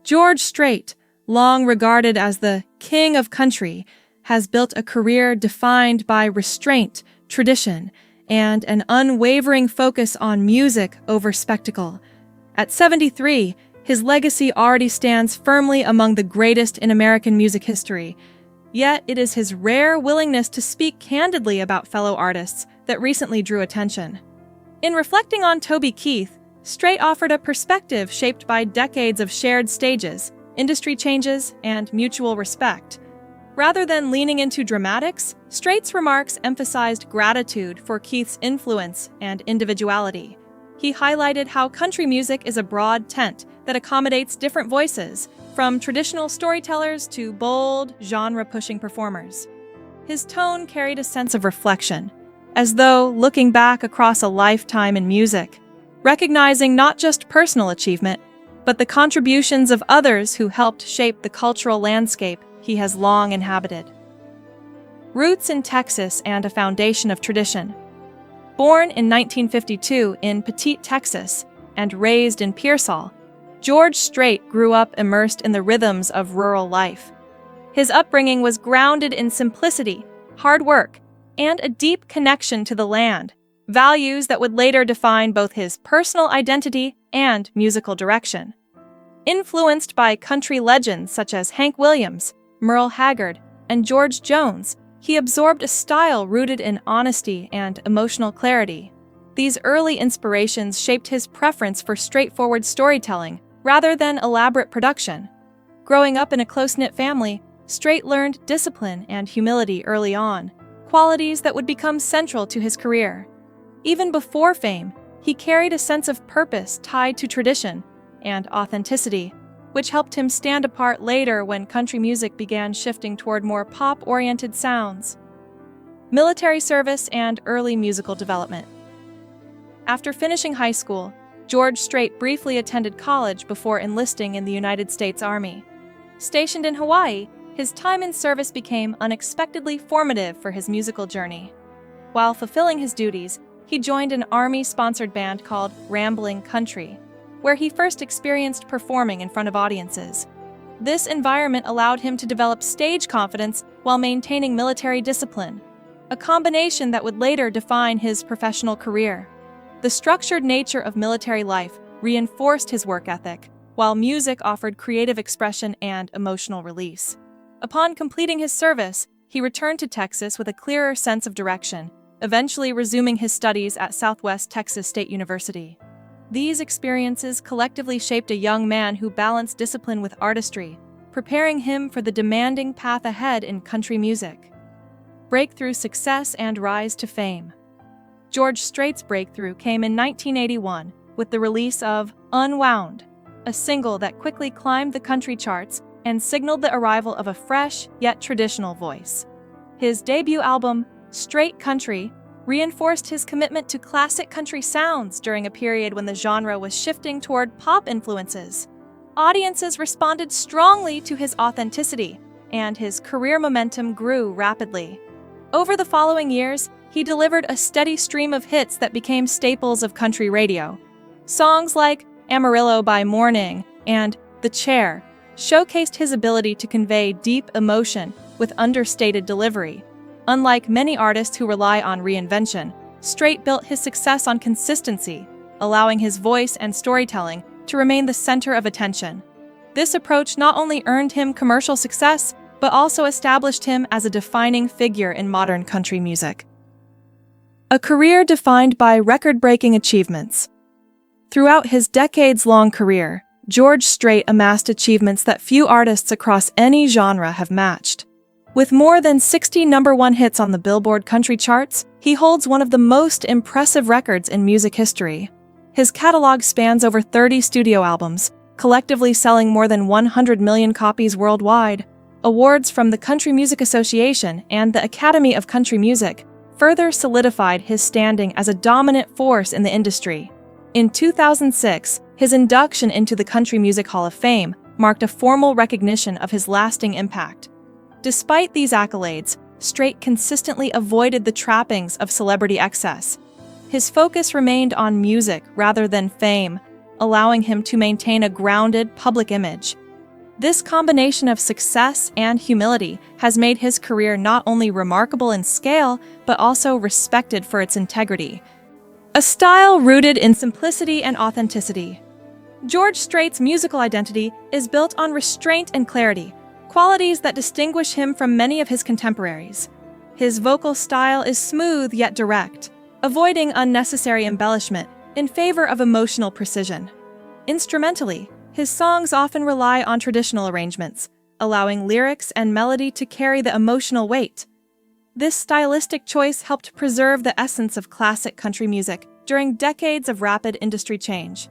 George Strait, long regarded as the king of country, has built a career defined by restraint, tradition, and an unwavering focus on music over spectacle. At 73, his legacy already stands firmly among the greatest in American music history. Yet it is his rare willingness to speak candidly about fellow artists that recently drew attention. In reflecting on Toby Keith, Strait offered a perspective shaped by decades of shared stages, industry changes, and mutual respect. Rather than leaning into dramatics, Strait's remarks emphasized gratitude for Keith's influence and individuality. He highlighted how country music is a broad tent that accommodates different voices, from traditional storytellers to bold, genre-pushing performers. His tone carried a sense of reflection, as though looking back across a lifetime in music, recognizing not just personal achievement, but the contributions of others who helped shape the cultural landscape he has long inhabited. Roots in Texas and a foundation of tradition. Born in 1952 in Petite, Texas, and raised in Pearsall, George Strait grew up immersed in the rhythms of rural life. His upbringing was grounded in simplicity, hard work, and a deep connection to the land, values that would later define both his personal identity and musical direction. Influenced by country legends such as Hank Williams, Merle Haggard, and George Jones, he absorbed a style rooted in honesty and emotional clarity. These early inspirations shaped his preference for straightforward storytelling rather than elaborate production. Growing up in a close-knit family, Strait learned discipline and humility early on, qualities that would become central to his career. Even before fame, he carried a sense of purpose tied to tradition and authenticity, which helped him stand apart later when country music began shifting toward more pop-oriented sounds. Military service and early musical development. After finishing high school, George Strait briefly attended college before enlisting in the United States Army. Stationed in Hawaii, his time in service became unexpectedly formative for his musical journey. While fulfilling his duties, he joined an Army-sponsored band called Ramblin' Country, where he first experienced performing in front of audiences. This environment allowed him to develop stage confidence while maintaining military discipline, a combination that would later define his professional career. The structured nature of military life reinforced his work ethic, while music offered creative expression and emotional release. Upon completing his service, he returned to Texas with a clearer sense of direction, eventually resuming his studies at Southwest Texas State University. These experiences collectively shaped a young man who balanced discipline with artistry, preparing him for the demanding path ahead in country music. Breakthrough success and rise to fame. George Strait's breakthrough came in 1981 with the release of Unwound, a single that quickly climbed the country charts and signaled the arrival of a fresh yet traditional voice. His debut album, Strait Country, reinforced his commitment to classic country sounds during a period when the genre was shifting toward pop influences. Audiences responded strongly to his authenticity, and his career momentum grew rapidly. Over the following years, he delivered a steady stream of hits that became staples of country radio. Songs like Amarillo by Morning and The Chair showcased his ability to convey deep emotion with understated delivery. Unlike many artists who rely on reinvention, Strait built his success on consistency, allowing his voice and storytelling to remain the center of attention. This approach not only earned him commercial success, but also established him as a defining figure in modern country music. A career defined by record-breaking achievements. Throughout his decades-long career, George Strait amassed achievements that few artists across any genre have matched. With more than 60 number-one hits on the Billboard country charts, he holds one of the most impressive records in music history. His catalog spans over 30 studio albums, collectively selling more than 100 million copies worldwide. Awards from the Country Music Association and the Academy of Country Music further solidified his standing as a dominant force in the industry. In 2006, his induction into the Country Music Hall of Fame marked a formal recognition of his lasting impact. Despite these accolades, Strait consistently avoided the trappings of celebrity excess. His focus remained on music rather than fame, allowing him to maintain a grounded public image. This combination of success and humility has made his career not only remarkable in scale, but also respected for its integrity. A style rooted in simplicity and authenticity. George Strait's musical identity is built on restraint and clarity, qualities that distinguish him from many of his contemporaries. His vocal style is smooth yet direct, avoiding unnecessary embellishment in favor of emotional precision. Instrumentally, his songs often rely on traditional arrangements, allowing lyrics and melody to carry the emotional weight. This stylistic choice helped preserve the essence of classic country music during decades of rapid industry change.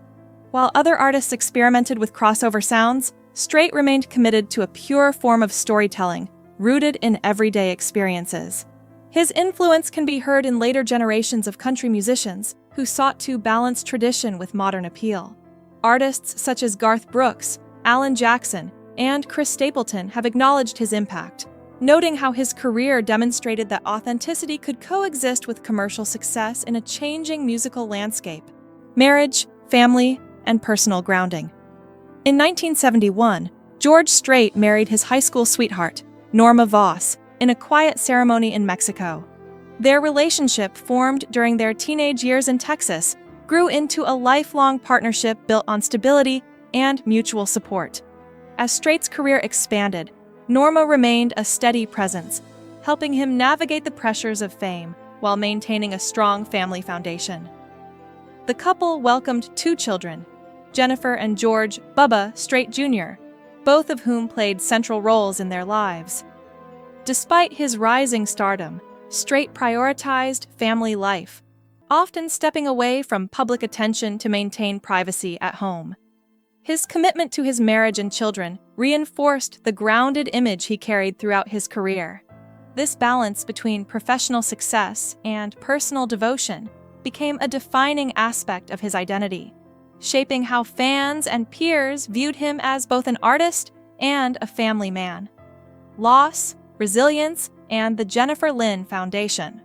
While other artists experimented with crossover sounds, Strait remained committed to a pure form of storytelling, rooted in everyday experiences. His influence can be heard in later generations of country musicians who sought to balance tradition with modern appeal. Artists such as Garth Brooks, Alan Jackson, and Chris Stapleton have acknowledged his impact, noting how his career demonstrated that authenticity could coexist with commercial success in a changing musical landscape. Marriage, family, and personal grounding. In 1971, George Strait married his high school sweetheart, Norma Voss, in a quiet ceremony in Mexico. Their relationship, formed during their teenage years in Texas, grew into a lifelong partnership built on stability and mutual support. As Strait's career expanded, Norma remained a steady presence, helping him navigate the pressures of fame while maintaining a strong family foundation. The couple welcomed 2 children, Jennifer and George "Bubba" Strait Jr., both of whom played central roles in their lives. Despite his rising stardom, Strait prioritized family life, often stepping away from public attention to maintain privacy at home. His commitment to his marriage and children reinforced the grounded image he carried throughout his career. This balance between professional success and personal devotion became a defining aspect of his identity, shaping how fans and peers viewed him as both an artist and a family man. Loss, resilience, and the Jennifer Lynn Foundation.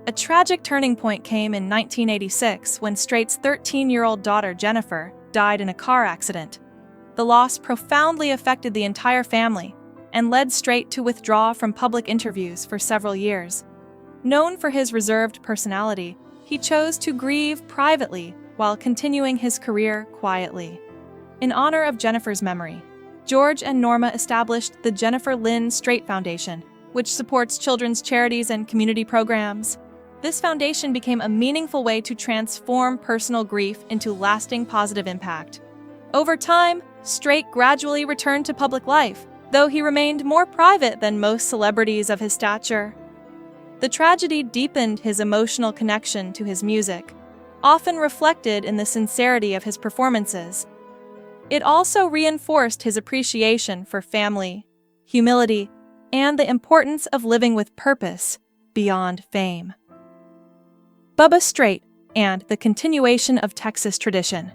A tragic turning point came in 1986 when Strait's 13-year-old daughter Jennifer died in a car accident. The loss profoundly affected the entire family and led Strait to withdraw from public interviews for several years. Known for his reserved personality, he chose to grieve privately while continuing his career quietly. In honor of Jennifer's memory, George and Norma established the Jennifer Lynn Strait Foundation, which supports children's charities and community programs. This foundation became a meaningful way to transform personal grief into lasting positive impact. Over time, Strait gradually returned to public life, though he remained more private than most celebrities of his stature. The tragedy deepened his emotional connection to his music, often reflected in the sincerity of his performances. It also reinforced his appreciation for family, humility, and the importance of living with purpose beyond fame. Bubba Strait and the continuation of Texas tradition.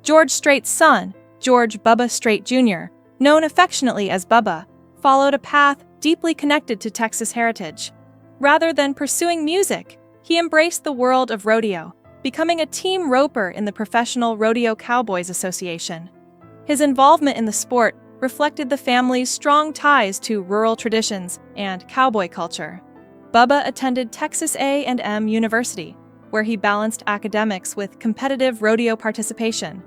George Strait's son, George "Bubba" Strait Jr., known affectionately as Bubba, followed a path deeply connected to Texas heritage. Rather than pursuing music, he embraced the world of rodeo, becoming a team roper in the Professional Rodeo Cowboys Association. His involvement in the sport reflected the family's strong ties to rural traditions and cowboy culture. Bubba attended Texas A&M University, where he balanced academics with competitive rodeo participation.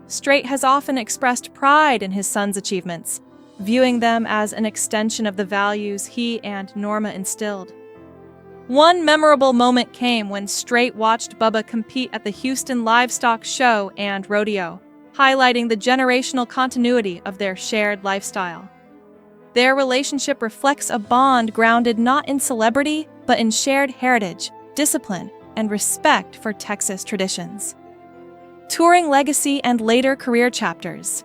Strait has often expressed pride in his son's achievements, viewing them as an extension of the values he and Norma instilled. One memorable moment came when Strait watched Bubba compete at the Houston Livestock Show and Rodeo, highlighting the generational continuity of their shared lifestyle. Their relationship reflects a bond grounded not in celebrity, but in shared heritage, discipline, and respect for Texas traditions. Touring legacy and later career chapters.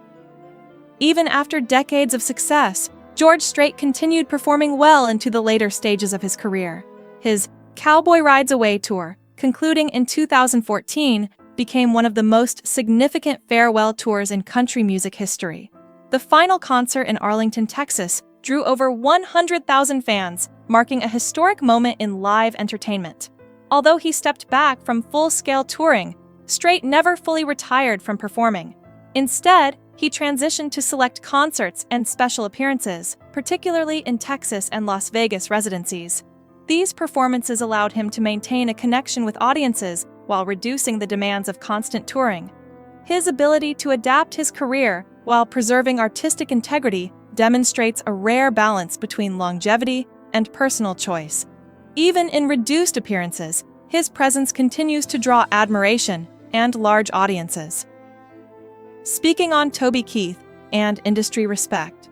Even after decades of success, George Strait continued performing well into the later stages of his career. His Cowboy Rides Away tour, concluding in 2014, became one of the most significant farewell tours in country music history. The final concert in Arlington, Texas, drew over 100,000 fans, marking a historic moment in live entertainment. Although he stepped back from full-scale touring, Strait never fully retired from performing. Instead, he transitioned to select concerts and special appearances, particularly in Texas and Las Vegas residencies. These performances allowed him to maintain a connection with audiences while reducing the demands of constant touring. His ability to adapt his career while preserving artistic integrity demonstrates a rare balance between longevity and personal choice. Even in reduced appearances, his presence continues to draw admiration and large audiences. Speaking on Toby Keith and industry respect.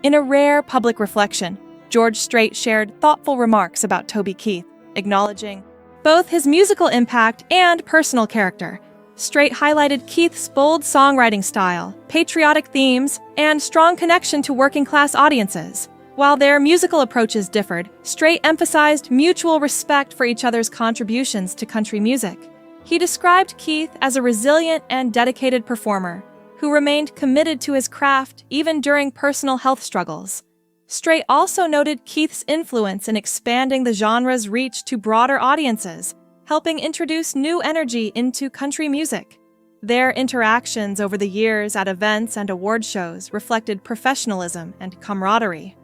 In a rare public reflection, George Strait shared thoughtful remarks about Toby Keith, acknowledging both his musical impact and personal character. Strait highlighted Keith's bold songwriting style, patriotic themes, and strong connection to working-class audiences. While their musical approaches differed, Strait emphasized mutual respect for each other's contributions to country music. He described Keith as a resilient and dedicated performer who remained committed to his craft even during personal health struggles. Strait also noted Keith's influence in expanding the genre's reach to broader audiences, helping introduce new energy into country music. Their interactions over the years at events and award shows reflected professionalism and camaraderie.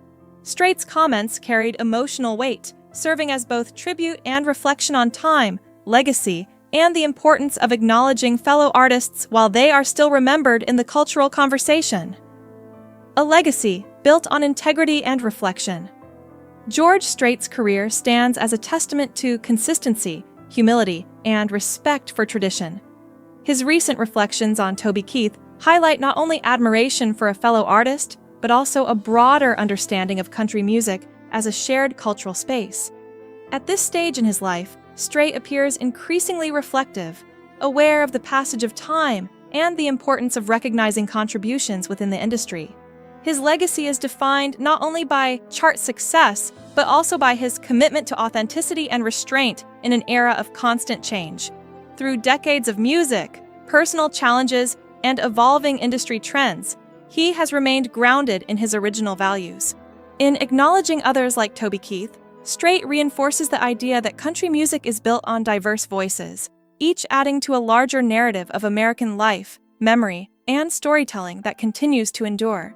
Strait's comments carried emotional weight, serving as both tribute and reflection on time, legacy, and the importance of acknowledging fellow artists while they are still remembered in the cultural conversation. A legacy built on integrity and reflection. George Strait's career stands as a testament to consistency, humility, and respect for tradition. His recent reflections on Toby Keith highlight not only admiration for a fellow artist, but also a broader understanding of country music as a shared cultural space. At this stage in his life, Strait appears increasingly reflective, aware of the passage of time and the importance of recognizing contributions within the industry. His legacy is defined not only by chart success, but also by his commitment to authenticity and restraint in an era of constant change. Through decades of music, personal challenges, and evolving industry trends, he has remained grounded in his original values. In acknowledging others like Toby Keith, Strait reinforces the idea that country music is built on diverse voices, each adding to a larger narrative of American life, memory, and storytelling that continues to endure.